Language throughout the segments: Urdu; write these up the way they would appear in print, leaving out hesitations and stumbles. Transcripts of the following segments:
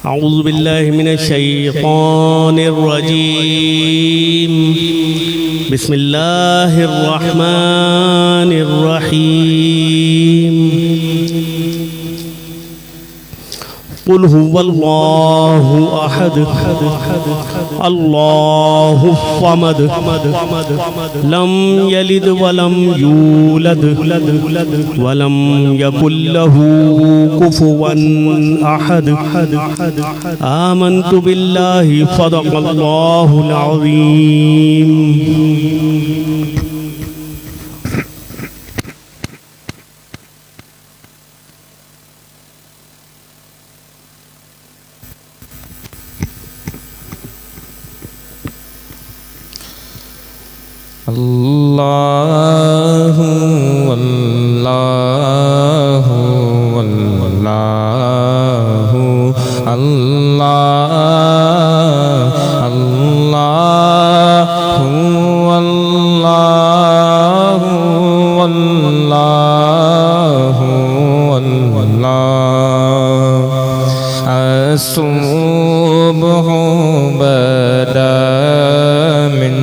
أعوذ بالله من الشيطان الرجيم بسم الله الرحمن الرحيم قل هو الله أحد الله الصمد لم يلد ولم يولد ولم يكن له كفوا أحد آمنت بالله صدق الله العظيم اللہ اللہ اللہ اللہ اللہ اللہ اللہ اللہ الصبح بدا من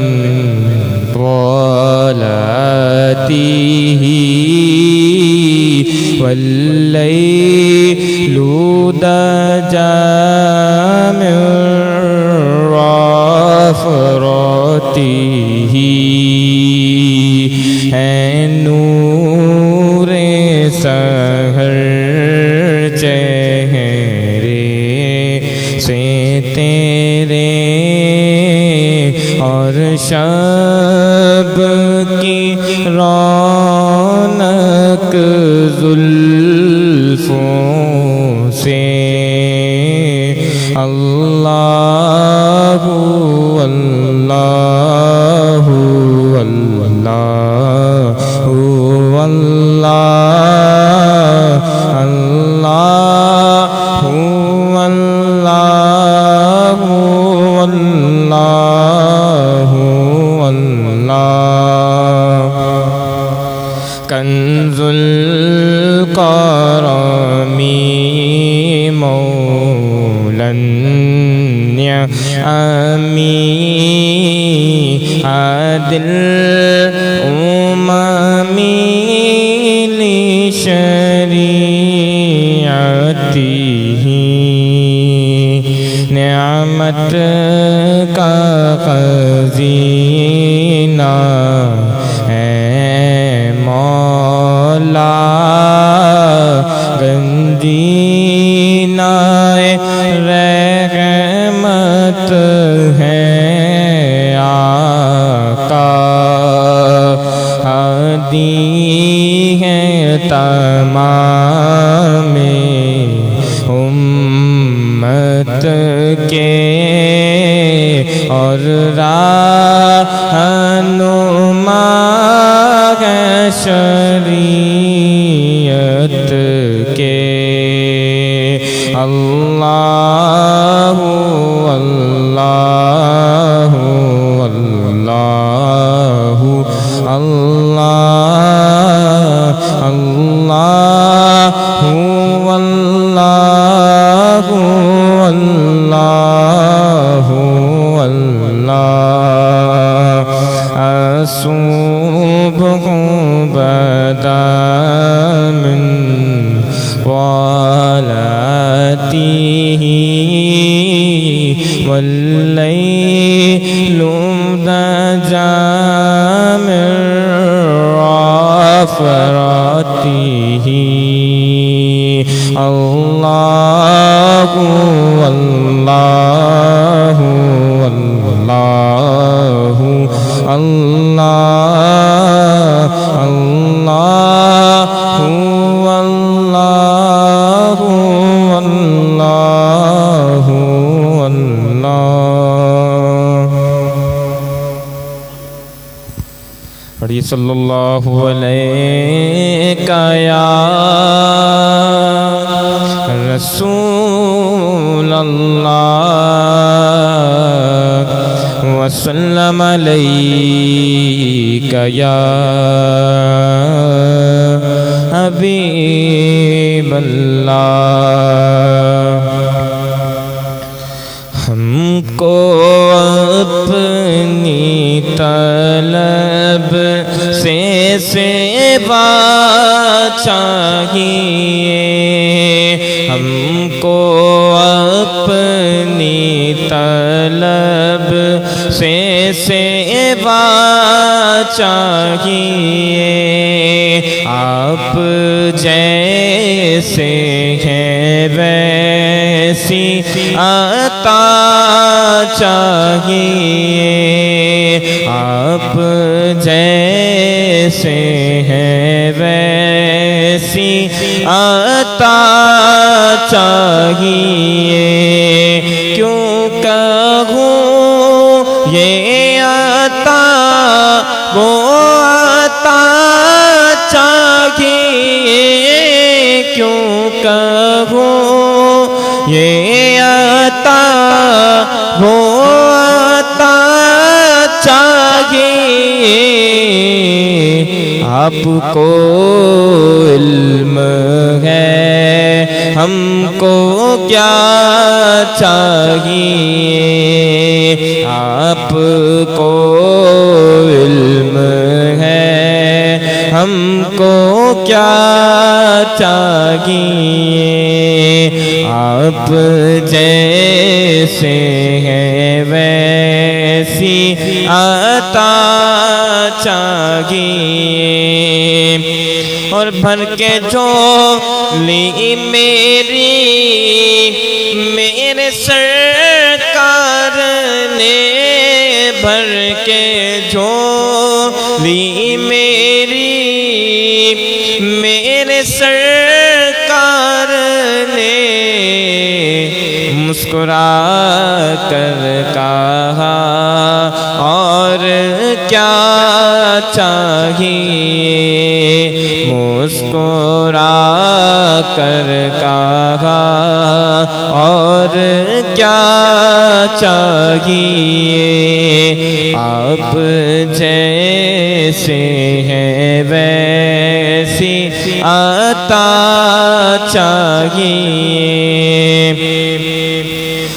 طلعته والليل دجى من رفرته ہے نور سحر چہرے سے تیرے اور شب کی رونق زلفوں سے اللہ اللہ اللہ اللہ اللہ اللہ اللہ کنز الکرم مولا النعم عادل الامم لشریعته نعمت کا خزینہ ہے مولا گنجینہ رحمت ہے آقا ہادی ہے تمام امت کے اور رہنما ہے شریعت کے اللہ اللہ اللہ اللہ اللہ اللہ اللہ الصبح بدا من طلعته والليل دجى من رفرته اللہ اللہ اللہ اللہ اللہ اللہ اللہ اللہ پڑھیے صلی اللہ علیہ یا رسول اللہ وسلم علیک یا حبیب اللہ طلب سے سیوا چاہیے آپ جیسے ہیں ویسی عطا چاہیے آپ جیسے ہیں ویسی عطا چاہیے کیوں کہوں یہ عطا وہ عطا چاہیے کیوں کہوں یہ عطا وہ عطا چاہیے آپ کو علم ہے ہم کو کیا چاہیے آپ کو علم ہے ہم کو کیا چاہیے آپ جیسے ہیں ویسی عطا چاہیے اور بھر کے جھولی میری میرے سرکار نے بھر کے جھولی میری میرے سرکار نے مسکرا کر کہا اور کیا چاہیے مسکرا کر کہا اور کیا چاہیے آپ جیسے ہیں ویسی عطا چاہیے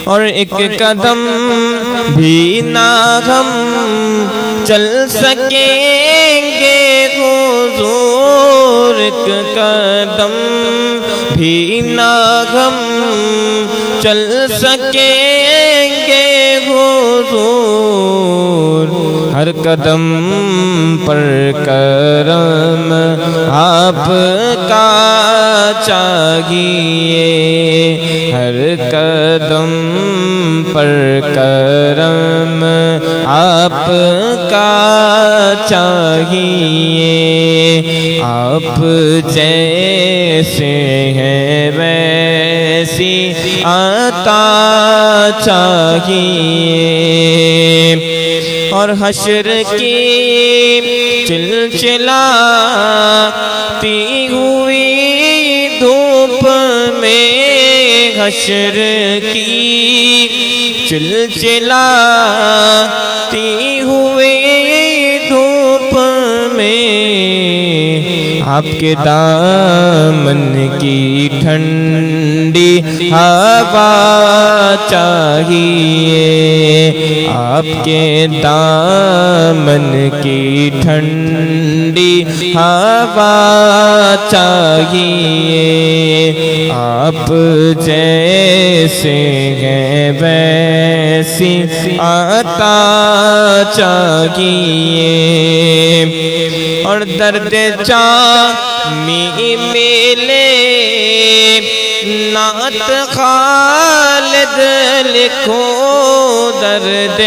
اور ایک قدم بھی نہ ہم چل سکیں گے حضور ایک قدم بھی نہ ہم چل سکیں گے حضور ہر قدم پر کرم آپ کا چاہیے ہر قدم پر کرم آپ کا چاہیے آپ جیسے ہیں ویسی عطا چاہیے اور حشر کی چلچلاتی ہوئی دھوپ میں حشر کی چلچلاتی ہوئی دھوپ میں آپ کے دامن کی ٹھنڈی ہوا چاہیے آپ کے دامن کی ٹھنڈی ہوا چاہیے آپ جیسے ہیں ویسی عطا چاہیے اور درد جامی ملے نعت خالد لکھو درد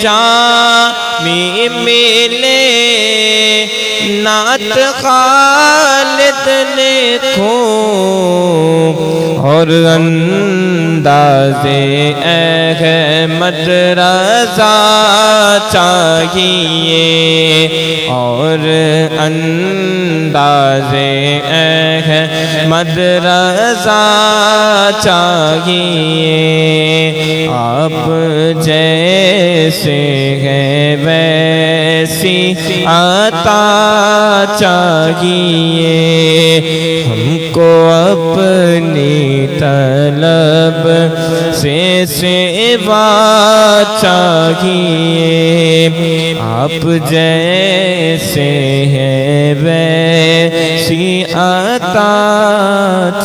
جامی ملے نعت خالد لکھو اور انداز احمد رضا چاہیے اور انداز احمد رضا چاہیے آپ جیسے ہیں ویسی عطا چاہیے ہم کو اپنی طلب سے سیوا چاہیے آپ جیسے ہیں ویسی عطا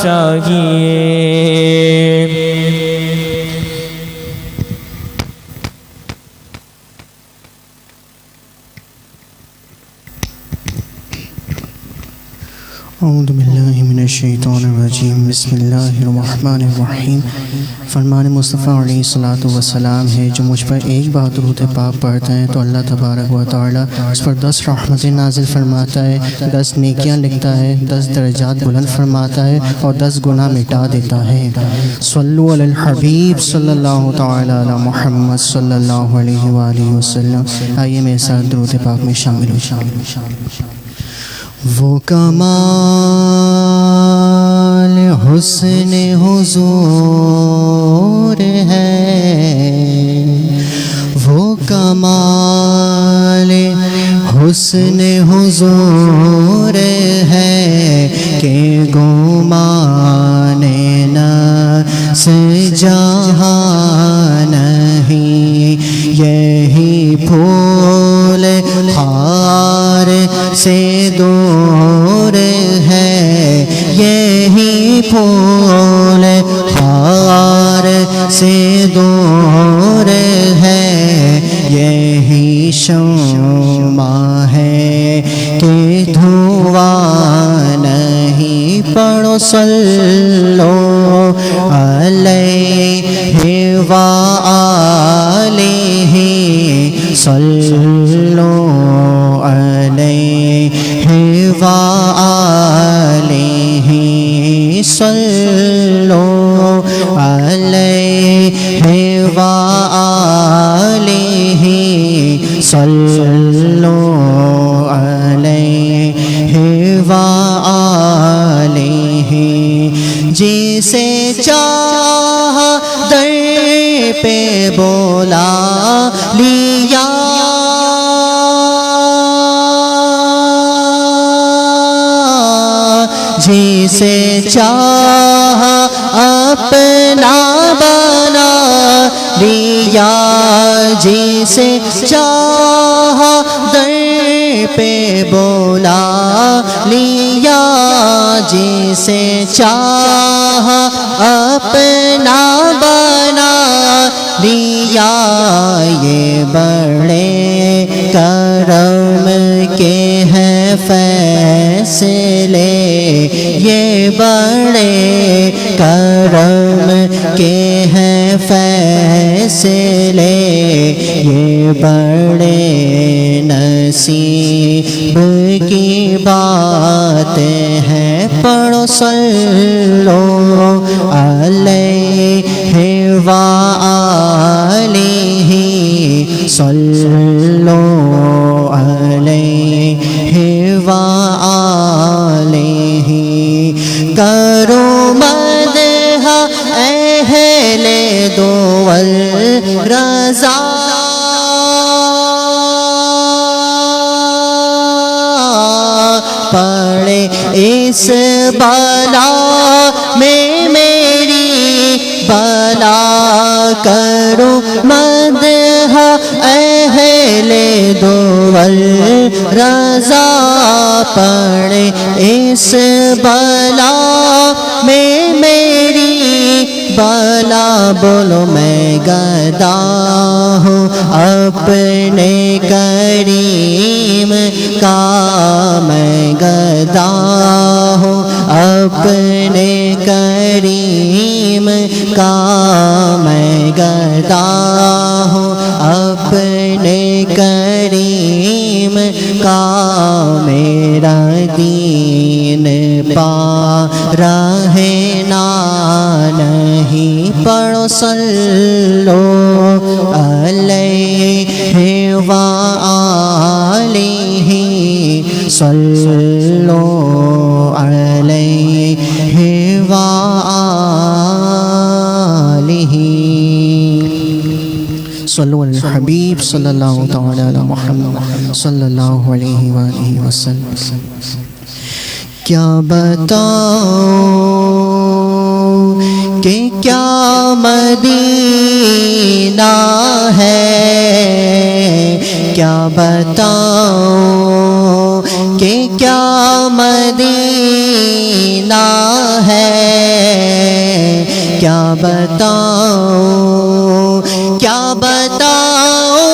چاہیے اعوذ باللہ من الشیطان الرجیم بسم اللہ الرحمن الرحیم۔ فرمان مصطفیٰ علیہ الصلوۃ والسلام ہے، جو مجھ پر ایک بار درود پاک پڑھتا ہے تو اللہ تبارک و تعالیٰ اس پر 10 رحمتیں نازل فرماتا ہے، 10 نیکیاں لکھتا ہے، 10 درجات بلند فرماتا ہے اور 10 گناہ مٹا دیتا ہے۔ صلو علی الحبیب صلی اللہ تعالی علی محمد صلی اللہ علیہ وآلہ وسلم۔ آئیے میرے ساتھ درود پاک میں شامل ہو۔ وہ کمال حسن حضور ہے، وہ کمال حسن حضور ہے کہ گمان نفس جہاں نہیں، یہی پھول خار سے دور ہے، یہی پھول خار سے دور ہے، یہی شمع ہے کہ دھواں نہیں۔ پڑھو صلو علیہ وآلہ، صلو علیہ وآلہ، صلو علیہ وآلہ، صلو علیہ وآلہ۔ جسے چاہا در پہ بولا لیا، جسے چاہا اپنا بنا لیا، جسے چاہا در پہ بولا لیا، جسے چاہا اپنا بنا لیا۔ یہ بڑے کرم کے ہیں فیصلے، یہ بڑے کرم کے ہیں فیصلے، یہ بڑے نصیب کی بات ہے۔ پڑھو صلو علیہ وآلہ، صلو علیہ وآلہ۔ کرو مدح اہل دول رضا، پڑے اس بلا میں میری بلا، کرو مدح اہل دول رضا، پڑے اس بلا میں میری بلا۔ بولو میں گدا ہوں اپنے کریم کا، میں گدا ہوں اپنے کریم کا، میں گدا ہوں اپنے کریم کا۔ میرا دین پا راہ نہیں، پڑھو صلو علیہ وآلہ، صلو علیہ وآلہ۔ صلو علی الحبیب صلی اللہ تعالی علی محمد صلی اللہ علیہ وآلہ وسلم۔ کیا بتاؤں کہ کیا مدینہ ہے، کیا بتاؤں کہ کیا مدینہ ہے، کیا بتاؤں، کیا بتاؤں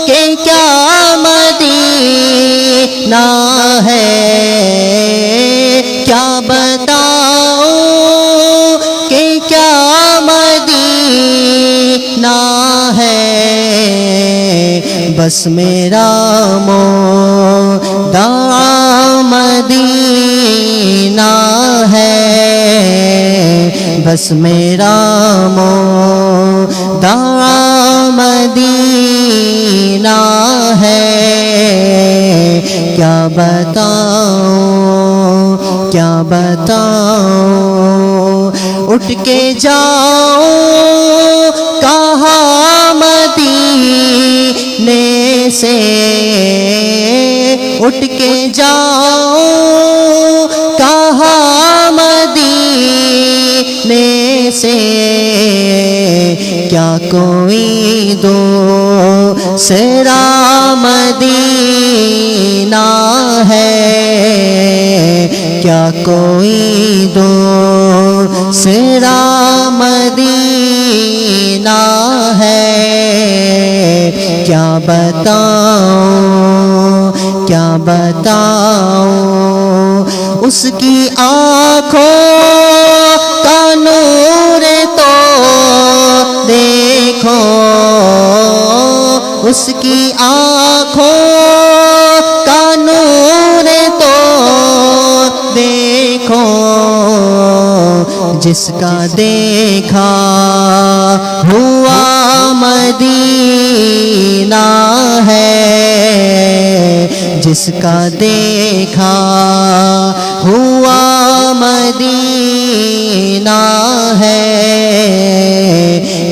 کہ کیا مدینہ ہے، بس میرا مدعا مدینہ ہے، بس میرا مدعا مدینہ ہے، کیا بتاؤں کیا بتاؤں، اٹھ کے جاؤں کہاں مدینے سے، اٹھ کے جاؤں کہاں مدینے سے، کیا کوئی دوسرا مدینہ ہے، کیا کوئی دوسرا مدینہ ہے، کیا بتاؤں کیا بتاؤں، اس کی آنکھوں کا نور تو دیکھو، اس کی آنکھوں کا نور تو دیکھو، جس کا دیکھا ہوا مدینہ ہے، جس کا دیکھا ہوا مدینہ ہے،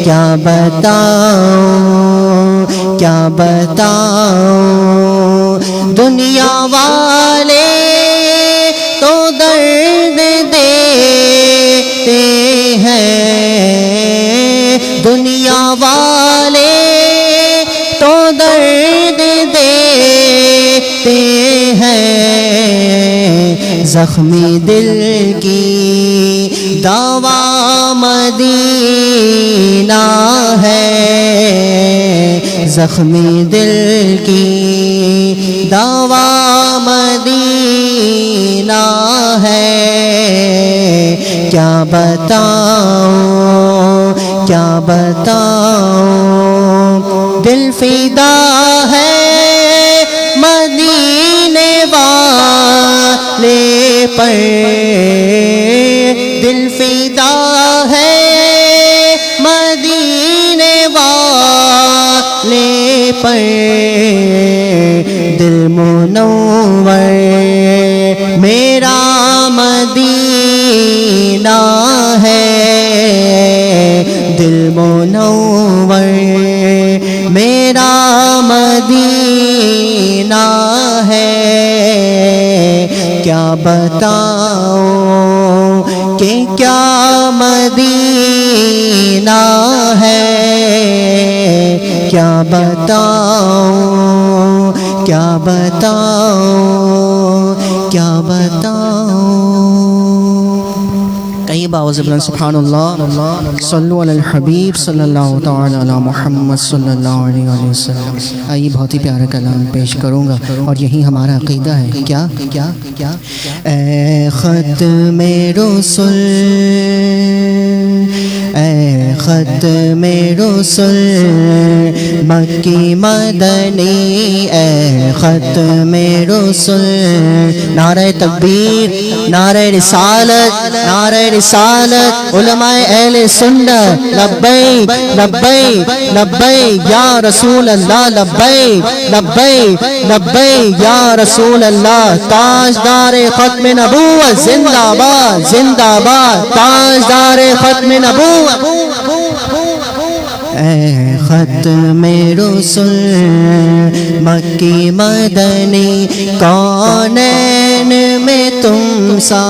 کیا بتاؤں کیا بتاؤں، دنیا والے تو درد دیتے ہیں، دنیا والے تو درد دیتے ہیں، زخمی دل کی دوا مدینہ ہے، زخمی دل کی دوا مدینہ ہے، کیا بتاؤں کیا بتاؤں، دل فدا ہے مدینے والے پر، دل فدا ہے مدینے والے پر، دل منور میرا مدینہ ہے، دل منور میرا مدینہ ہے، کیا بتاؤں کہ کیا مدینہ ہے، کیا بتاؤں کیا بتاؤں کیا بتاؤں، کئی باوز بلند سبحان اللہ، صلو علی الحبیب صلی اللہ تعالی علی محمد صلی اللہ علیہ وسلم۔ آئیے بہت ہی پیارا کلام پیش کروں گا اور یہی ہمارا عقیدہ ہے، کیا کیا کیا، اے ختم رسل، اے ختم رسل مکی مدنی، اے ختم رسل، نعرہ تکبیر، نعرہ رسالت، نعرہ رسالت، علماء اہل سنت، لبیک لبیک لبیک یا رسول اللہ، لبیک لبیک لبیک یا رسول اللہ، تاجدار ختم نبوت زندہ باد زندہ باد، تاجدار ختم نبوت، اے ختم رسل مکی مدنی، کونین میں تم سا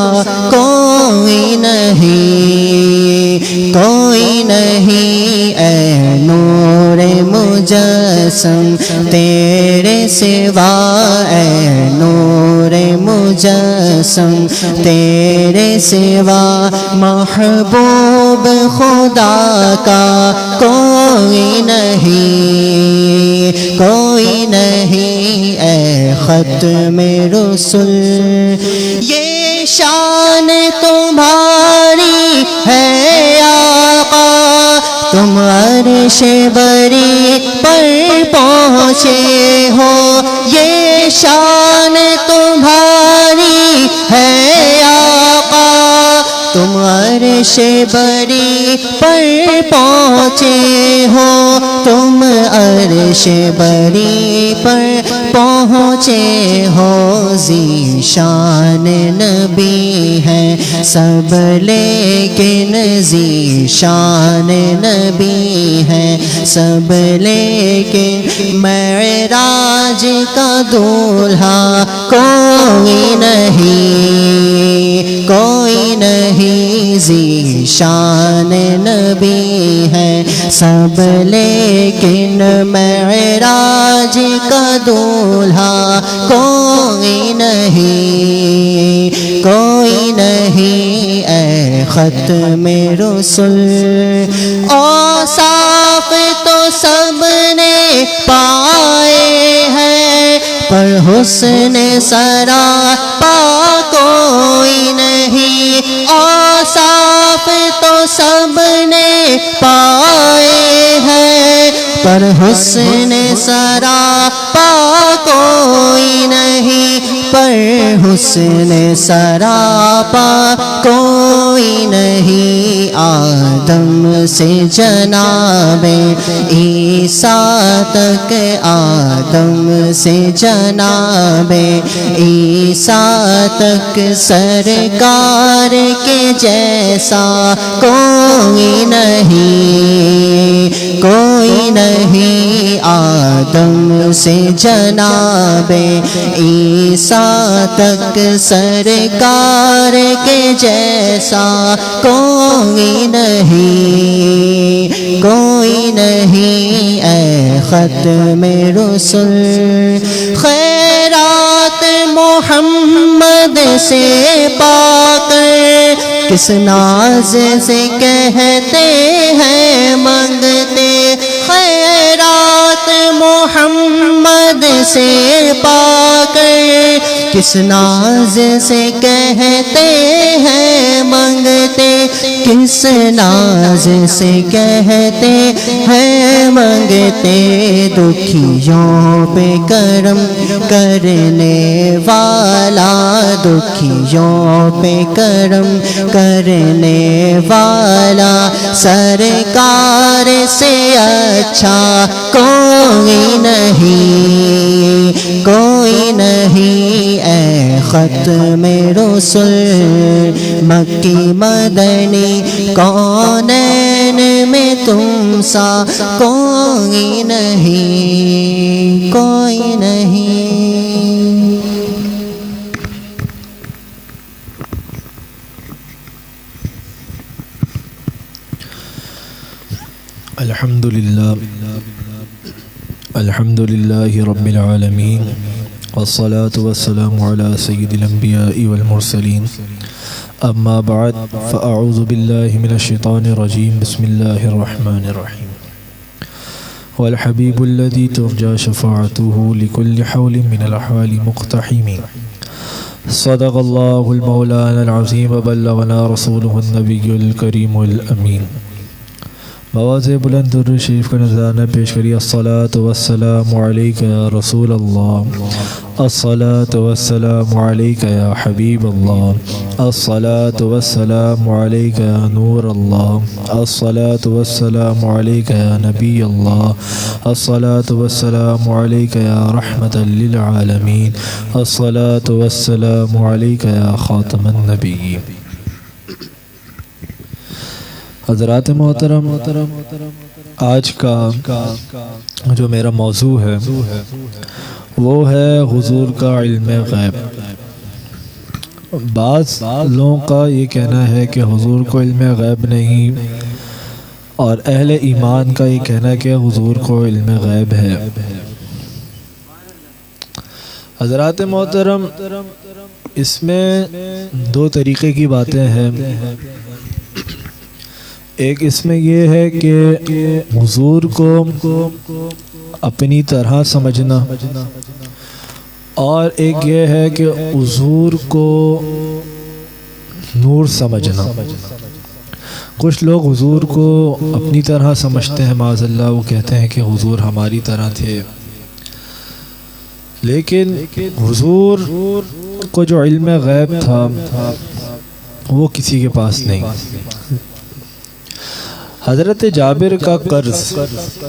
کوئی نہیں کوئی نہیں، اے نور مجسم تیرے سوا، اے نور مجسم تیرے سوا، محبوب خدا کا کوئی نہیں کوئی نہیں، اے ختم رسل، یہ شان تمہاری ہے آقا، تم عرش بری پر پہنچے ہو، یہ شان تمہاری ہے آقا، تم عرش بری پر پہنچے ہو، تم عرش بری پر پہنچے ہو، ذیشان نبی ہے سب لیکن ذیشان نبی ہے سب لیکن، معراج کا دولہا کوئی نہیں، کوئی نہیں، ذیشان نبی ہے سب لیکن، معراج کا دولہا کوئی نہیں، کوئی نہیں، اے ختم رسل، اوصاف تو سب نے پائے ہیں، پر حسن سراپا کوئی نہیں، اوصاف تو سب نے پائے ہیں، پر حسن سراپا کوئی نہیں، پر حسن سراپا کوئی نہیں، آدم سے جناب عیسیٰ تک، آدم سے جناب عیسیٰ تک، سرکار کے جیسا کوئی نہیں، کوئی نہیں، آدم سے جناب عیسیٰ تک، سرکار کے جیسا کوئی نہیں، کوئی نہیں، اے ختم رسل، خیرات محمد سے پا کر کس ناز سے کہتے ہیں منگتے، خیرات محمد سے پا کر کس ناز سے کہتے ہیں منگتے، کس ناز سے کہتے ہیں منگتے، دکھیوں پہ کرم کرنے والا، دکھیوں پہ کرم کرنے والا، سرکار سے اچھا کوئی نہیں، کوئی نہیں، اے ختم رسل، مکی مدنی کونین میں تم سا کوئی نہیں، کوئی نہیں۔ الحمد للہ رب العالمین، والصلاة والسلام على سید الانبیاء والمرسلین، اما بعد، فاعوذ باللہ من الشیطان الرجیم، بسم اللہ الرحمن الرحیم، والحبیب الذی ترجى شفاعته لكل حول من الأحوال مقتحم، صدق اللہ المولانا العظیم، بلغنا رسوله النبی الکریم الامین۔ مواز بلند درود شریف کا نذرانہ پیش کری۔ الصلاة والسلام علیک یا رسول اللہ، الصلاة والسلام علیک یا حبیب اللہ، الصلاة والسلام علیک یا نور اللہ، الصلاة والسلام علیک یا نبی اللہ، الصلاة والسلام علیک یا رحمت للعالمین، الصلاة والسلام علیک یا خاتم النبیین۔ حضرات محترم، آج کا جو میرا موضوع ہے وہ ہے حضور کا علم غیب۔ بعض لوگوں کا یہ کہنا ہے کہ حضور کو علم غیب نہیں، اور اہل ایمان کا یہ کہنا ہے کہ حضور کو علم غیب ہے۔ حضرات محترم، اس میں دو طریقے کی باتیں ہیں۔ ایک اس میں یہ ہے کہ حضور کو اپنی طرح سمجھنا، اور ایک یہ ہے کہ حضور کو نور سمجھنا۔ کچھ لوگ حضور کو اپنی طرح سمجھتے ہیں، معاذ اللہ، وہ کہتے ہیں کہ حضور ہماری طرح تھے، لیکن حضور کو جو علم غیب تھا وہ کسی کے پاس نہیں۔ حضرت جابر کا قرض،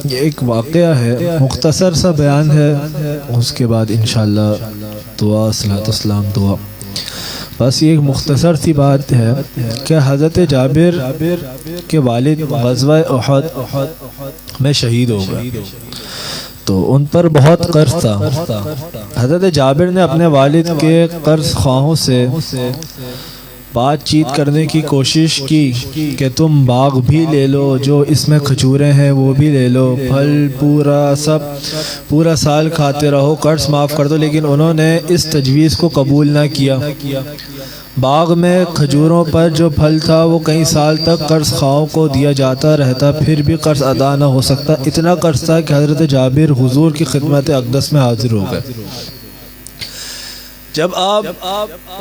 یہ ایک واقعہ ہے، مختصر سا بیان ہے، اس کے بعد انشاءاللہ دعا، صلاۃ والسلام دعا۔ بس یہ ایک مختصر سی بات ہے کہ حضرت جابر کے والد غزوہ احد میں شہید ہو گئے، تو ان پر بہت قرض تھا۔ حضرت جابر نے اپنے والد کے قرض خواہوں سے بات چیت کرنے کی کوشش کی کہ تم باغ بھی لے لو، جو اس میں کھجوریں ہیں وہ بھی لے لو، پھل پورا سال کھاتے رہو، قرض معاف کر دو، لیکن انہوں نے اس تجویز کو قبول نہ کیا۔ باغ میں کھجوروں پر جو پھل تھا وہ کئی سال تک قرض خواہوں کو دیا جاتا رہتا، پھر بھی قرض ادا نہ ہو سکتا۔ اتنا قرض تھا کہ حضرت جابر حضور کی خدمت اقدس میں حاضر ہو گئے۔ جب آپ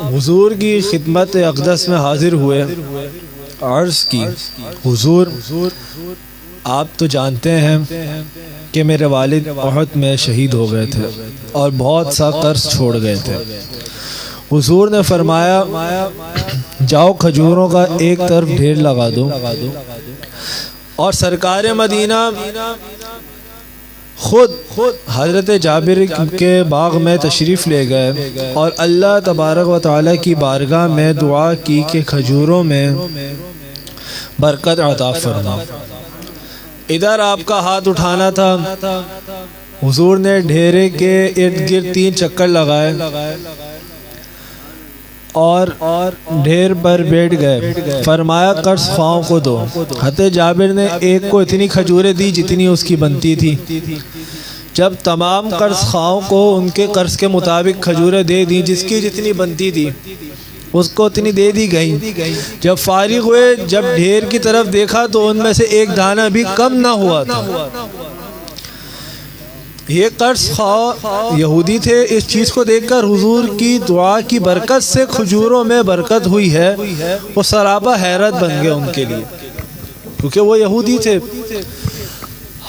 حضور کی خدمت اقدس میں حاضر ہوئے، عرض کی، حضور آپ تو جانتے ہیں کہ میرے والد احد میں شہید ہو گئے تھے اور بہت سا قرض چھوڑ گئے تھے۔ حضور نے فرمایا جاؤ کھجوروں کا ایک طرف ڈھیر لگا دو، اور سرکار مدینہ خود حضرت جابر کے باغ میں تشریف لے گئے اور اللہ تبارک و تعالیٰ کی بارگاہ میں دعا کی کہ کھجوروں میں برکت عطا فرما۔ ادھر آپ کا ہاتھ اٹھانا تھا، حضور نے ڈھیرے کے ارد گرد 3 چکر لگائے اور ڈھیر پر بیٹھ گئے، فرمایا قرض خواہوں کو دو۔ حضرت جابر نے ایک کو اتنی کھجوریں دی جتنی اس کی بنتی تھی۔ جب تمام قرض خواہوں کو ان کے قرض کے مطابق کھجوریں دے دی، جس کی جتنی بنتی تھی اس کو اتنی دے دی گئی۔ جب فارغ ہوئے، جب ڈھیر کی طرف دیکھا تو ان میں سے ایک دانہ بھی کم نہ ہوا تھا۔ یہ قرض خواہ یہودی تھے۔ اس چیز کو دیکھ کر حضور کی دعا کی برکت سے کھجوروں میں برکت ہوئی ہے، وہ سراپا حیرت بن گئے ان کے لیے، کیونکہ وہ یہودی تھے۔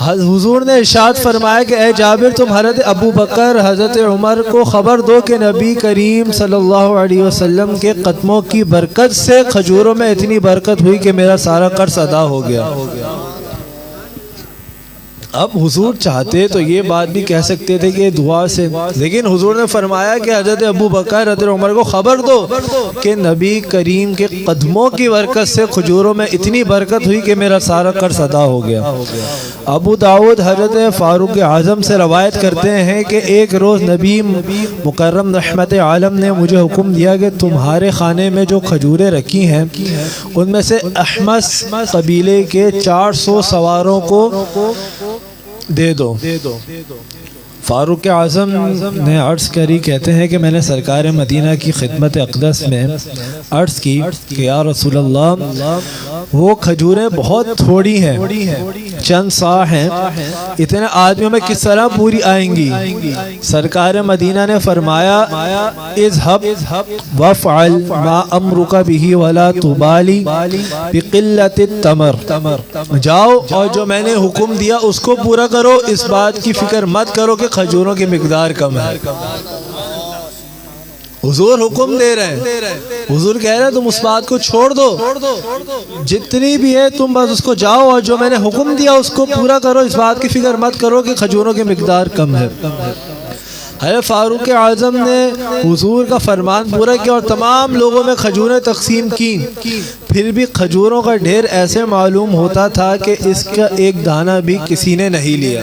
حضور نے ارشاد فرمایا کہ اے جابر، تم حضرت ابو بکر، حضرت عمر کو خبر دو کہ نبی کریم صلی اللہ علیہ وسلم کے قدموں کی برکت سے کھجوروں میں اتنی برکت ہوئی کہ میرا سارا قرض ادا ہو گیا۔ اب حضور چاہتے تو یہ بات بھی کہہ سکتے تھے کہ دعا سے، لیکن حضور نے فرمایا کہ حضرت ابو بکر، حضرت عمر کو خبر دو کہ نبی کریم کے قدموں کی برکت سے کھجوروں میں اتنی برکت ہوئی کہ میرا سارا قرض ادا ہو گیا۔ ابو داؤد حضرت فاروق اعظم سے روایت کرتے ہیں کہ ایک روز نبی مکرم رحمت عالم نے مجھے حکم دیا کہ تمہارے خانے میں جو کھجوریں رکھی ہیں ان میں سے احمس قبیلے کے 400 سواروں کو دے دو۔ فاروق اعظم نے عرض کری، کہتے ہیں کہ میں نے سرکار مدینہ کی خدمت اقدس میں عرض کی کہ یا رسول اللہ، وہ کھجوریں بہت تھوڑی ہیں، چند سا ہیں، اتنے آدمیوں میں کس طرح پوری آئیں گی؟ سرکار مدینہ نے فرمایا اذهب وافعل ما امرک به ولا تبالی بقلت التمر، جاؤ اور جو میں نے حکم دیا اس کو پورا کرو، اس بات کی فکر مت کرو کہ کھجوروں کی مقدار کم ہے۔ حضور حکم دے رہے ہیں، حضور کہہ رہے ہیں تم اس بات کو چھوڑ دو، جتنی بھی ہے تم بس اس کو جاؤ اور جو میں نے حکم دیا اس کو پورا کرو، اس بات کی فکر مت کرو کہ کھجوروں کی مقدار کم ہے۔ حضرت فاروق اعظم نے حضور کا فرمان پورا کیا اور تمام لوگوں میں کھجوریں تقسیم کی، پھر بھی کھجوروں کا ڈھیر ایسے معلوم ہوتا تھا کہ اس کا ایک دانہ بھی کسی نے نہیں لیا۔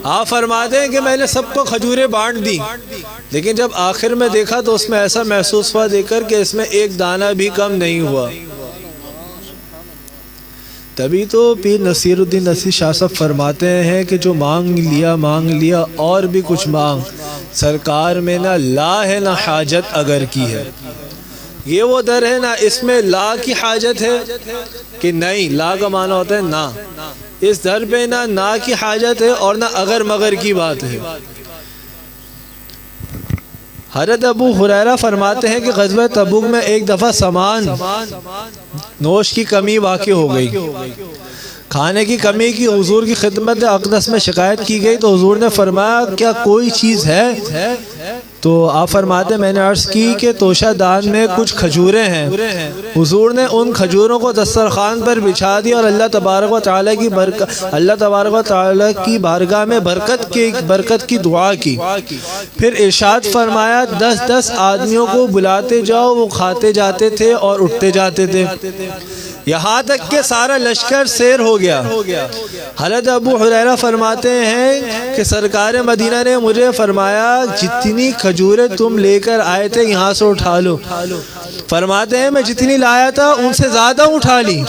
آپ فرماتے ہیں کہ میں نے سب کو کھجوریں بانٹ دی، لیکن جب آخر میں دیکھا تو اس میں ایسا محسوس ہوا دیکھ کر کہ اس میں ایک دانہ بھی کم نہیں ہوا۔ تبھی تو پیر نصیر الدین نصیر شاہ صاحب فرماتے ہیں کہ جو مانگ لیا اور بھی کچھ مانگ، سرکار میں نہ لا ہے نہ حاجت اگر کی ہے۔ یہ وہ در ہے نہ اس میں لا کی حاجت ہے کہ نہیں، لا کا معنی ہوتا ہے نہ، اس در پہ نہ کی حاجت ہے اور نہ اگر مگر کی بات ہے۔ حضرت ابو ہریرہ فرماتے ہیں کہ غزوہ تبوک میں ایک دفعہ سامان نوش کی کمی واقع ہو گئی، کھانے کی کمی کی حضور کی خدمت اقدس میں شکایت کی گئی تو حضور نے فرمایا کیا کوئی چیز ہے؟ تو آپ فرماتے ہیں میں نے عرض کی کہ توشہ دان میں کچھ کھجوریں ہیں۔ حضور نے ان کھجوروں کو دسترخوان پر بچھا دیا اور اللہ تبارک و تعالیٰ کی بارگاہ میں برکت کی دعا کی۔ پھر ارشاد فرمایا 10 آدمیوں کو بلاتے جاؤ، وہ کھاتے جاتے تھے اور اٹھتے جاتے تھے، یہاں تک کہ سارا لشکر سیر ہو گیا۔ حضرت ابو ہریرہ فرماتے ہیں کہ سرکار مدینہ نے مجھے فرمایا جتنی کھجوریں تم لے کر آئے تھے یہاں سے اٹھا لو۔ فرماتے ہیں میں جتنی لایا تھا ان سے زیادہ اٹھا لی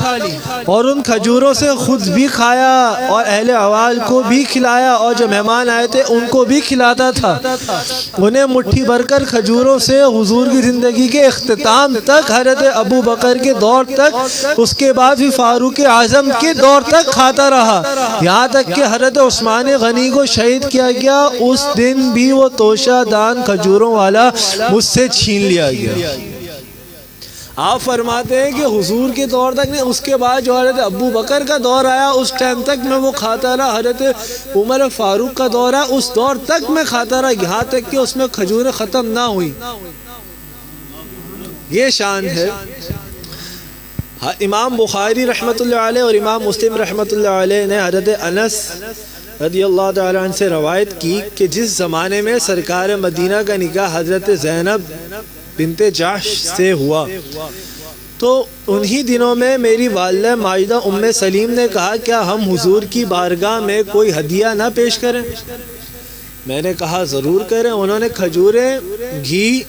اور ان کھجوروں سے خود بھی کھایا اور اہل عوال کو بھی کھلایا، اور جو مہمان آئے تھے ان کو بھی کھلاتا تھا۔ انہیں مٹھی بھر کر کھجوروں سے حضور کی زندگی کے اختتام تک، حضرت ابو بکر کے دور تک، اس کے بعد بھی فاروق اعظم کے دور تک کھاتا رہا، یہاں تک کہ حضرت عثمان غنی کو شہید کیا گیا۔ اس دن بھی وہ توشہ دان کھجوروں والا مجھ سے چھین لیا گیا۔ آپ فرماتے ہیں کہ حضور کے دور تک نہیں، اس کے بعد جو حضرت ابو بکر کا دور آیا اس ٹائم تک میں وہ کھاتا رہا، حضرت عمر فاروق کا دور آیا اس دور تک میں کھاتا رہا، یہاں تک کہ اس میں کھجوریں ختم نہ ہوئی۔ یہ شان ہے۔ امام بخاری رحمۃ اللہ علیہ اور امام مسلم رحمۃ اللہ علیہ نے حضرت انس رضی اللہ تعالیٰ عنہ سے روایت کی کہ جس زمانے میں سرکار مدینہ کا نکاح حضرت زینب بنت جحش سے ہوا تو انہی دنوں میں میری والدہ ماجدہ ام سلیم نے کہا کیا ہم حضور کی بارگاہ میں کوئی ہدیہ نہ پیش کریں؟ میں نے کہا ضرور کریں۔ انہوں نے کھجوریں، گھی،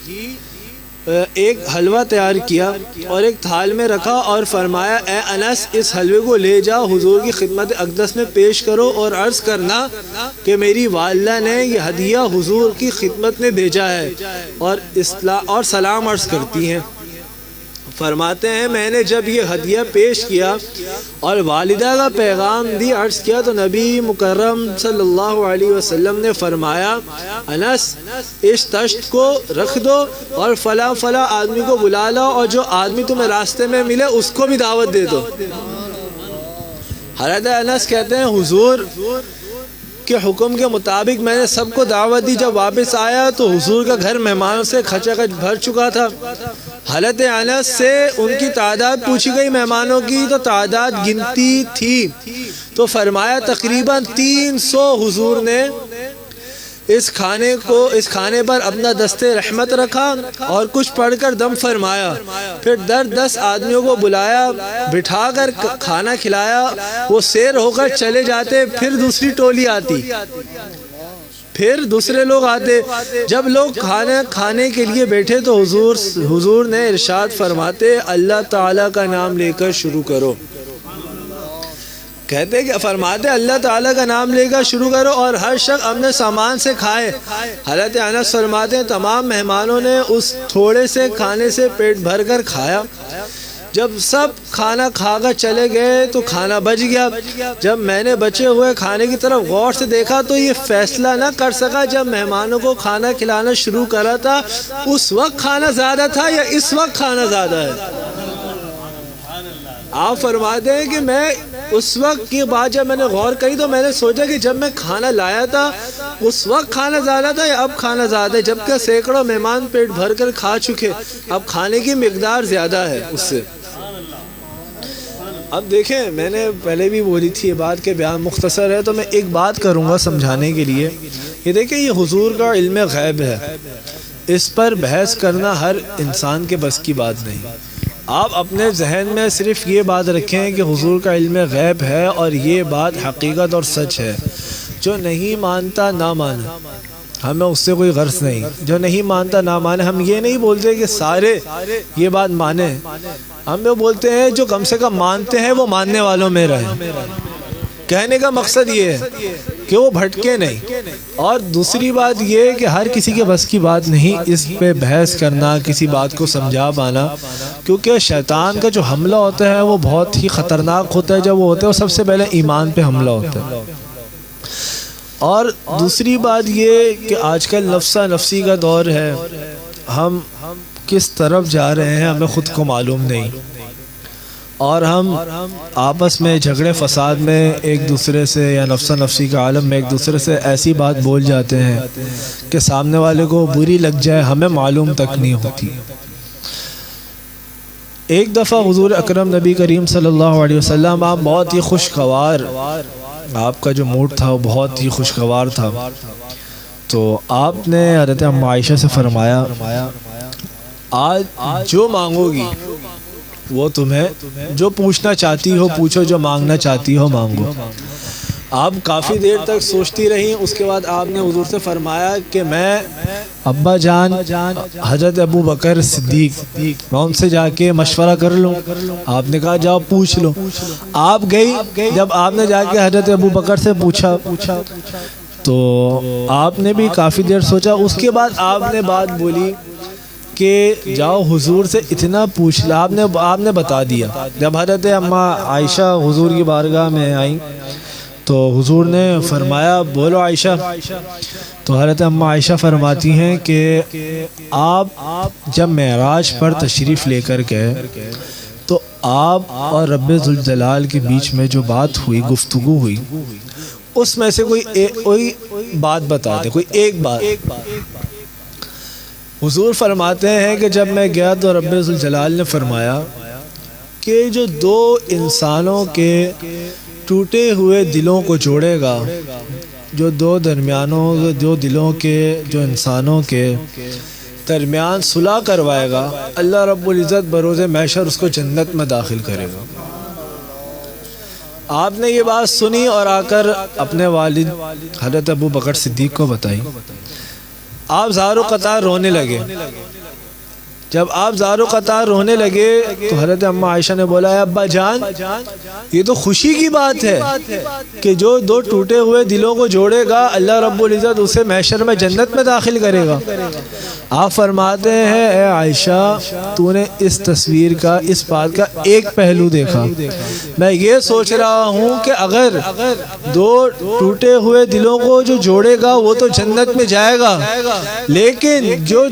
ایک حلوہ تیار کیا اور ایک تھال میں رکھا اور فرمایا اے انس اس حلوے کو لے جاؤ حضور کی خدمت اقدس میں پیش کرو اور عرض کرنا کہ میری والدہ نے یہ ہدیہ حضور کی خدمت میں بھیجا ہے اور سلام عرض کرتی ہیں۔ فرماتے ہیں میں نے جب یہ ہدیہ پیش کیا اور والدہ کا پیغام بھی عرض کیا تو نبی مکرم صلی اللہ علیہ وسلم نے فرمایا انس اس تشت کو رکھ دو اور فلاں فلاں آدمی کو بلا لو اور جو آدمی تمہیں راستے میں ملے اس کو بھی دعوت دے دو۔ حضرت انس کہتے ہیں حضور کے حکم کے مطابق میں نے سب کو دعوت دی۔ جب واپس آیا تو حضور کا گھر مہمانوں سے کھچا کھچ بھر چکا تھا۔ حضرت انس سے ان کی تعداد پوچھی گئی مہمانوں کی تو تعداد گنتی تھی تو فرمایا تقریباً 300۔ حضور نے اس کھانے پر اپنا دستے رحمت رکھا اور کچھ پڑھ کر دم فرمایا، پھر 10 آدمیوں کو بلایا، بٹھا کر کھانا کھلایا، وہ سیر ہو کر چلے جاتے، پھر دوسری ٹولی آتی، پھر دوسرے لوگ آتے۔ جب لوگ کھانے کے لیے بیٹھے تو حضور نے ارشاد فرماتے اللہ تعالیٰ کا نام لے کر شروع کرو۔ کہتے کہ فرماتے اللہ تعالیٰ کا نام لے کر شروع کرو اور ہر شخص اپنے سامان سے کھائے۔ حضرت انس فرماتے ہیں تمام مہمانوں نے اس تھوڑے سے کھانے سے پیٹ بھر کر کھایا۔ جب سب کھانا کھا کر چلے گئے تو کھانا بچ گیا۔ جب میں نے بچے ہوئے کھانے کی طرف غور سے دیکھا تو یہ فیصلہ نہ کر سکا جب مہمانوں کو کھانا کھلانا شروع کرا تھا اس وقت کھانا زیادہ تھا یا اس وقت کھانا زیادہ ہے۔ آپ فرماتے ہیں کہ میں اس وقت کی بات جب میں نے غور کی تو میں نے سوچا کہ جب میں کھانا لایا تھا اس وقت کھانا زیادہ تھا یا اب کھانا زیادہ ہے، جبکہ سینکڑوں مہمان پیٹ بھر کر کھا چکے، اب کھانے کی مقدار زیادہ ہے اس سے۔ اب دیکھیں میں نے پہلے بھی بولی تھی یہ بات کہ بیان مختصر ہے تو میں ایک بات کروں گا سمجھانے کے لیے۔ یہ دیکھیں یہ حضور کا علم غیب ہے، اس پر بحث کرنا ہر انسان کے بس کی بات نہیں۔ آپ اپنے ذہن میں صرف یہ بات رکھیں کہ حضور کا علم غیب ہے اور یہ بات حقیقت اور سچ ہے۔ جو نہیں مانتا نہ مانے، ہمیں اس سے کوئی غرض نہیں۔ جو نہیں مانتا نہ مانے، ہم یہ نہیں بولتے کہ سارے یہ بات مانیں، ہم یہ بولتے ہیں جو کم سے کم مانتے ہیں وہ ماننے والوں میں رہیں۔ کہنے کا مقصد یہ ہے کہ وہ بھٹکے نہیں۔ اور دوسری بات یہ کہ ہر کسی کے بس کی بات نہیں اس پہ بحث کرنا، کسی بات کو سمجھا پانا، کیونکہ شیطان کا جو حملہ ہوتا ہے وہ بہت ہی خطرناک ہوتا ہے۔ جب وہ ہوتا ہے وہ سب سے پہلے ایمان پہ حملہ ہوتا ہے۔ اور دوسری بات یہ کہ آج کل نفسا نفسی کا دور ہے، ہم کس طرف جا رہے ہیں ہمیں خود کو معلوم نہیں، اور ہم آپس میں جھگڑے فساد میں ایک دوسرے سے یا نفسا نفسی کا عالم میں ایک دوسرے سے ایسی بات بول جاتے ہیں کہ سامنے والے کو بری لگ جائے، ہمیں معلوم تک نہیں ہوتی۔ ایک دفعہ حضور اکرم نبی کریم صلی اللہ علیہ وسلم آپ بہت ہی خوشگوار، آپ کا جو موڈ تھا وہ بہت ہی خوشگوار تھا، تو آپ نے حضرت ام عائشہ سے فرمایا آج جو مانگو گی وہ تمہیں، جو پوچھنا چاہتی ہو پوچھو، جو مانگنا چاہتی ہو مانگو۔ آپ کافی دیر تک سوچتی رہیں، اس کے بعد آپ نے حضور سے فرمایا کہ میں ابا جان حضرت ابو بکر صدیق، میں ان سے جا کے مشورہ کر لوں؟ آپ نے کہا جاؤ پوچھ لو۔ آپ گئی، جب آپ نے جا کے حضرت ابو بکر سے پوچھا تو آپ نے بھی کافی دیر سوچا، اس کے بعد آپ نے بات بولی کہ جاؤ حضور سے اتنا پوچھ لیا۔ آپ نے بتا دیا۔ جب حضرت اماں عائشہ حضور کی بارگاہ میں آئیں تو حضور نے فرمایا بولو عائشہ، تو حضرت اماں عائشہ فرماتی ہیں کہ آپ جب معراج پر تشریف لے کر گئے تو آپ اور رب ذوالجلال کے بیچ میں جو بات ہوئی، گفتگو ہوئی، اس میں سے کوئی بات بتا دے، کوئی ایک بات۔ حضور فرماتے ہیں کہ جب میں گیا تو رب ذوالجلال نے فرمایا کہ جو دو انسانوں کے ٹوٹے ہوئے دلوں کو جوڑے گا، جو دو دلوں کے، جو انسانوں کے درمیان صلح کروائے گا، اللہ رب العزت بروز محشر اس کو جنت میں داخل کرے گا۔ آپ نے یہ بات سنی اور آ کر اپنے والد حضرت ابو بکر صدیق کو بتائی۔ آپ زار و قطار رونے لگے۔ جب آپ زار و قطار رونے لگے تو حضرت اماں عائشہ نے بولا اے ابا جان، یہ تو خوشی کی بات ہے کہ جو دو ٹوٹے ہوئے دلوں کو جوڑے گا اللہ رب العزت اسے محشر میں جنت میں داخل کرے گا۔ آپ فرماتے ہیں اے عائشہ، تو نے اس تصویر کا، اس بات کا ایک پہلو دیکھا۔ میں یہ سوچ رہا ہوں کہ اگر دو ٹوٹے ہوئے دلوں کو جو جوڑے گا وہ تو جنت میں جائے گا، لیکن جو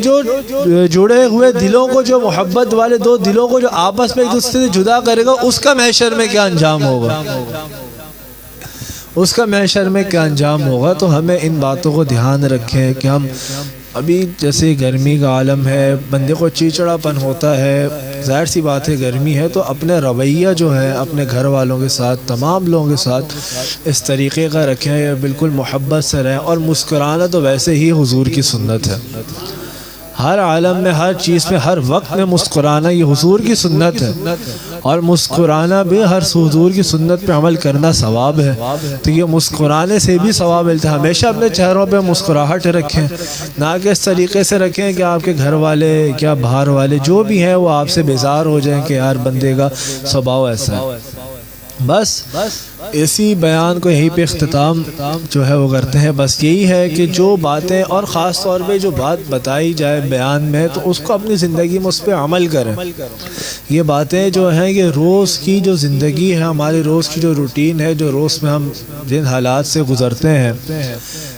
جڑے ہوئے دلوں کو، جو محبت والے دو دلوں کو جو آپس میں ایک دوسرے سے جدا کرے گا، اس کا محشر میں کیا انجام ہوگا، اس کا محشر میں کیا انجام ہوگا۔ تو ہمیں ان باتوں کو دھیان رکھیں کہ ہم ابھی جیسے گرمی کا عالم ہے، بندے کو چیچڑا پن ہوتا ہے، ظاہر سی بات ہے گرمی ہے، تو اپنے رویہ جو ہے اپنے گھر والوں کے ساتھ، تمام لوگوں کے ساتھ اس طریقے کا رکھیں، بالکل محبت سے رہیں۔ اور مسکرانا تو ویسے ہی حضور کی سنت ہے، ہر عالم میں، ہر چیز میں، ہر وقت میں مسکرانا یہ حضور کی سنت ہے، اور مسکرانا بھی ہر حضور کی سنت پہ عمل کرنا ثواب ہے۔ تو یہ مسکرانے سے بھی ثواب ملتا ہے۔ ہمیشہ اپنے چہروں پہ مسکراہٹ رکھیں، نہ کہ اس طریقے سے رکھیں کہ آپ کے گھر والے کیا باہر والے جو بھی ہیں وہ آپ سے بیزار ہو جائیں کہ یار بندے کا سبھاؤ ایسا ہے۔ بس اسی بیان کو یہیں پہ اختتام جو ہے وہ کرتے ہیں۔ بس یہی ہے کہ جو باتیں، اور خاص طور پہ جو بات بتائی جائے بیان میں، تو اس کو اپنی زندگی میں اس پہ عمل کریں۔ یہ باتیں جو ہیں یہ روز کی جو زندگی ہے، ہماری روز کی جو روٹین ہے، جو روز میں ہم جن حالات سے گزرتے ہیں،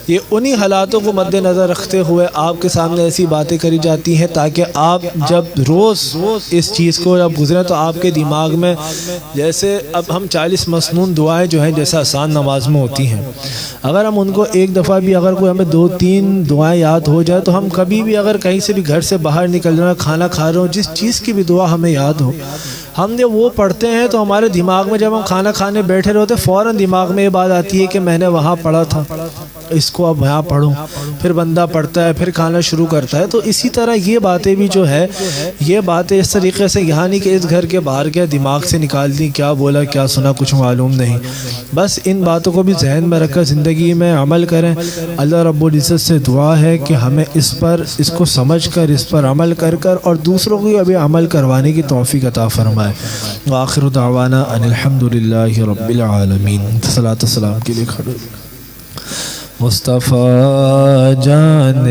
یہ انہی حالاتوں کو مد نظر رکھتے ہوئے آپ کے سامنے ایسی باتیں کری جاتی ہیں تاکہ آپ جب روز اس چیز کو جب گزریں تو آپ کے دماغ میں، جیسے اب ہم 40 مسنون دعائیں جو ہیں جیسے آسان نماز میں ہوتی ہیں، اگر ہم ان کو ایک دفعہ بھی، اگر کوئی ہمیں 2-3 دعائیں یاد ہو جائے تو ہم کبھی بھی اگر کہیں سے بھی گھر سے باہر نکل رہے ہیں، کھانا کھا رہے ہوں، جس چیز کی بھی دعا ہمیں یاد ہو، ہم جب وہ پڑھتے ہیں تو ہمارے دماغ میں، جب ہم کھانا کھانے بیٹھے رہتے فوراً دماغ میں یہ بات آتی ہے کہ میں نے وہاں پڑھا تھا، اس کو اب یہاں پڑھوں، پھر بندہ پڑھتا ہے، پھر کھانا شروع کرتا ہے۔ تو اسی طرح یہ باتیں بھی جو ہے، یہ باتیں اس طریقے سے، یہاں نہیں کہ اس گھر کے باہر کے دماغ سے نکال دی، کیا بولا کیا سنا کچھ معلوم نہیں۔ بس ان باتوں کو بھی ذہن میں رکھ کر زندگی میں عمل کریں۔ اللہ رب العزت سے دعا ہے کہ ہمیں اس کو سمجھ کر، اس پر عمل کر اور دوسروں کو ابھی عمل کروانے کی توفیق عطا فرمائے۔ وآخر دعوانا ان الحمد للہ رب العالمین۔ صلاۃ و سلام کے لیے کھڑے۔ مصطفیٰ جان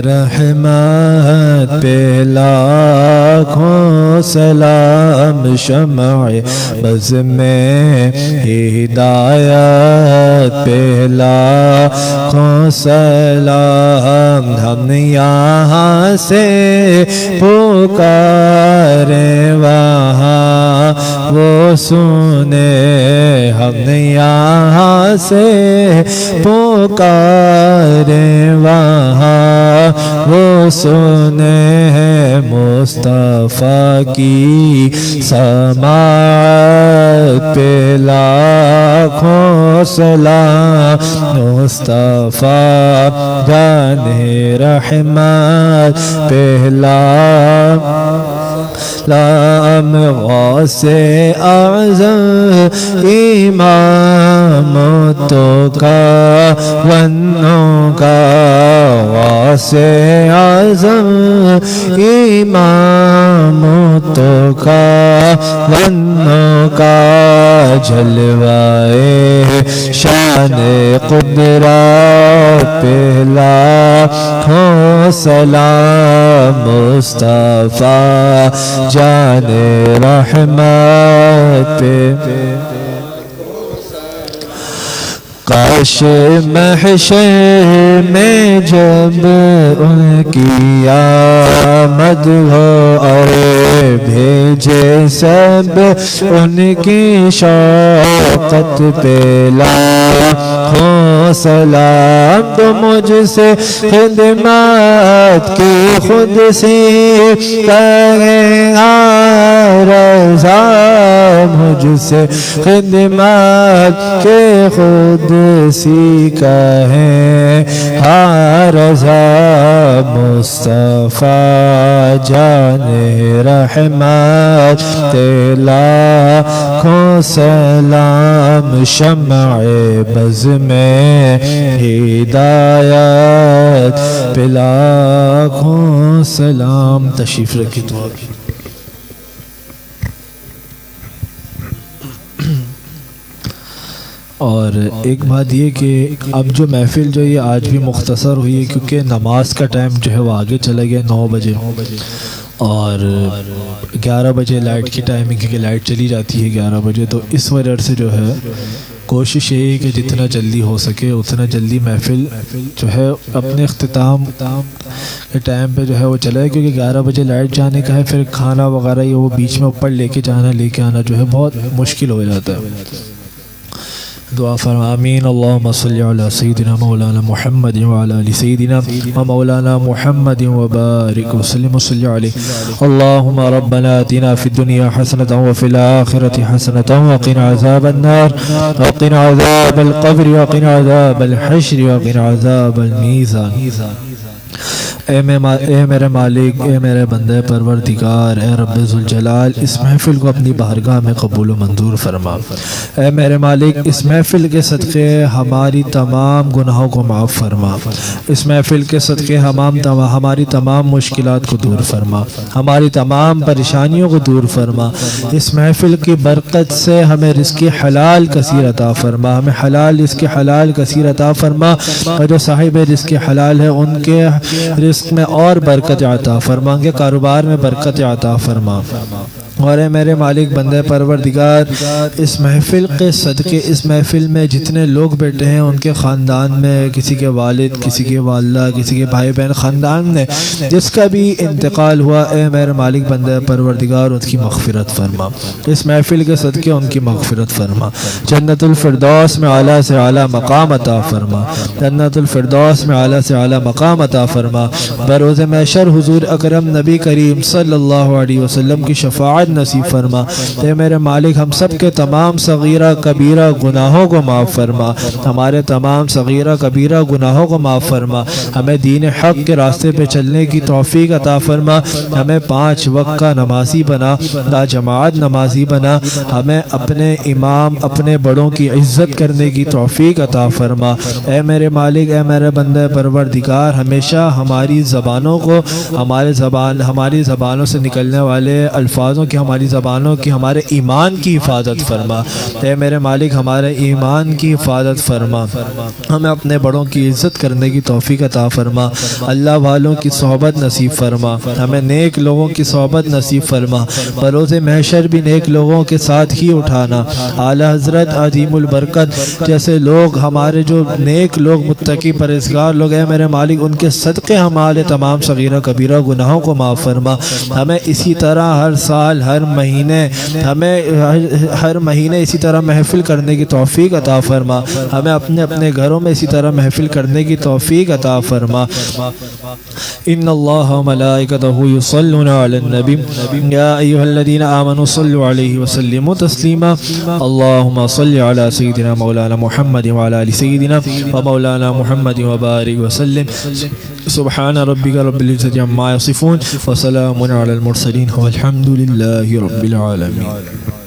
رحمت پہ لاکھوں سلام، شمع بز میں ہدایت پہ لاکھوں سلام، ہم یہاں سے پکاریں وہاں وہ سنے، ہم یہاں سے پکاریں وہاں وہ سنے، مصطفیٰ کی سماعت پہ لاکھوں سلام، مصطفیٰ جان رحمت پہ لام، غوث اعظم امام تو کا ونوں کا، غوث اعظم امام تو کا ونوں کا، جلوائے شان قدرت پہ لاکھوں سلام، مصطفیٰ جان رحمت پہ، کاش محشر میں جب ان کی آمد ہو اور بھیجے سب ان کی شوقت پہ لاکھوں سلام، تو مجھ سے خدمت کی خود سی کہے رضا، مجھ سے خدمت کے خود سی کہیں رضا، مصطفیٰ جان رحمت لاکھوں سلام، شمع بز میں ہدایت پہ لاکھوں سلام۔ تشریف رکھی دعا کی۔ اور ایک بات یہ کہ اب جو محفل جو یہ آج بھی مختصر ہوئی ہے کیونکہ نماز کا ٹائم جو ہے وہ آگے چلا گیا 9 بجے، اور 11 بجے لائٹ کی ٹائمنگ، کیونکہ لائٹ چلی جاتی ہے 11 بجے، تو اس وجہ سے جو ہے کوشش یہ ہے کہ جتنا جلدی ہو سکے اتنا جلدی محفل جو ہے اپنے اختتام کے ٹائم پہ جو ہے وہ چلے، کیونکہ 11 بجے لائٹ جانے کا ہے، پھر کھانا وغیرہ یہ وہ بیچ میں اوپر لے کے جانا لے کے آنا جو ہے بہت مشکل ہو جاتا ہے۔ دعا فرما آمین۔ اللہم صلی علی سیدنا مولانا محمد وعلی آل سیدنا مولانا محمد وبارک وسلم وصلی علیہ۔ اللہم ربنا آتنا فی الدنیا حسنة وفی الآخرة حسنة وقنا عذاب النار وقنا عذاب القبر وقنا عذاب الحشر وقنا عذاب المیزان۔ اے میرے مالک، اے میرے بندے پروردگار، اے رب ذوالجلال، اس محفل کو اپنی بارگاہ میں قبول و منظور فرما۔ اے میرے مالک، اس محفل کے صدقے ہماری تمام گناہوں کو معاف فرما، اس محفل کے صدقے ہماری تمام مشکلات کو دور فرما، ہماری تمام پریشانیوں کو دور فرما۔ اس محفل کی برکت سے ہمیں رزق حلال کثیر عطا فرما، ہمیں حلال رزق حلال کثیر عطا فرما، اور جو صاحب رزق حلال ہے ان کے رزق میں اور برکت عطا فرما، کے کاروبار میں برکت عطا فرما۔ اور اے میرے مالک بندے پروردگار، اس محفل کے صدقے، اس محفل میں جتنے لوگ بیٹھے ہیں ان کے خاندان میں کسی کے والد، کسی کے والدہ، کسی کے بھائی بہن، خاندان میں جس کا بھی انتقال ہوا، اے میرے مالک بندے پروردگار ان کی مغفرت فرما، اس محفل کے صدقے ان کی مغفرت فرما، جنت الفردوس میں اعلیٰ سے اعلیٰ مقام عطا فرما، جنت الفردوس میں اعلیٰ سے اعلیٰ مقام عطا فرما۔ بروز محشر حضور اکرم نبی کریم صلی اللہ علیہ وسلم کی شفاعت نصیب فرما۔ اے میرے مالک، ہم سب کے تمام صغیرہ کبیرہ گناہوں کو معاف فرما، ہمارے تمام صغیرہ کبیرہ گناہوں کو معاف فرما، ہمیں دین حق کے راستے پہ چلنے کی توفیق عطا فرما، ہمیں 5 وقت کا نمازی بنا، با جماعت نمازی بنا، ہمیں اپنے امام، اپنے بڑوں کی عزت کرنے کی توفیق عطا فرما۔ اے میرے مالک، اے میرے بندے پروردگار، ہمیشہ ہماری زبانوں کو، ہماری زبانوں سے نکلنے والے الفاظوں کی ہماری زبانوں کی، ہمارے ایمان کی حفاظت فرما۔ اے میرے مالک ہمارے ایمان کی حفاظت فرما، ہمیں اپنے بڑوں کی عزت کرنے کی توفیق عطا فرما، اللہ والوں کی صحبت نصیب فرما، ہمیں نیک لوگوں کی صحبت نصیب فرما، بروز محشر بھی نیک لوگوں کے ساتھ ہی اٹھانا۔ اعلیٰ حضرت عظیم البرکت جیسے لوگ، ہمارے جو نیک لوگ، متقی پرہیزگار لوگ، اے میرے مالک ان کے صدقے ہمارے تمام صغیرہ کبیرہ گناہوں کو معاف فرما۔ ہمیں اسی طرح ہر سال ہر مہینے اسی طرح محفل کرنے کی توفیق عطا فرما، ہمیں اپنے اپنے گھروں میں اسی طرح محفل کرنے کی توفیق عطا فرما۔ ان اللہ و ملائکتہ یصلون علی النبی یا ایھا الذین آمنوا صلوا علیہ وسلموا تسلیما۔ اللہم صل علی سیدنا مولانا محمد وعلی آل سیدنا و مولانا محمد وبارک وسلم۔ سبحان ربک رب العزة عما یصفون وسلام علی المرسلین والحمد للہ رب العالمین۔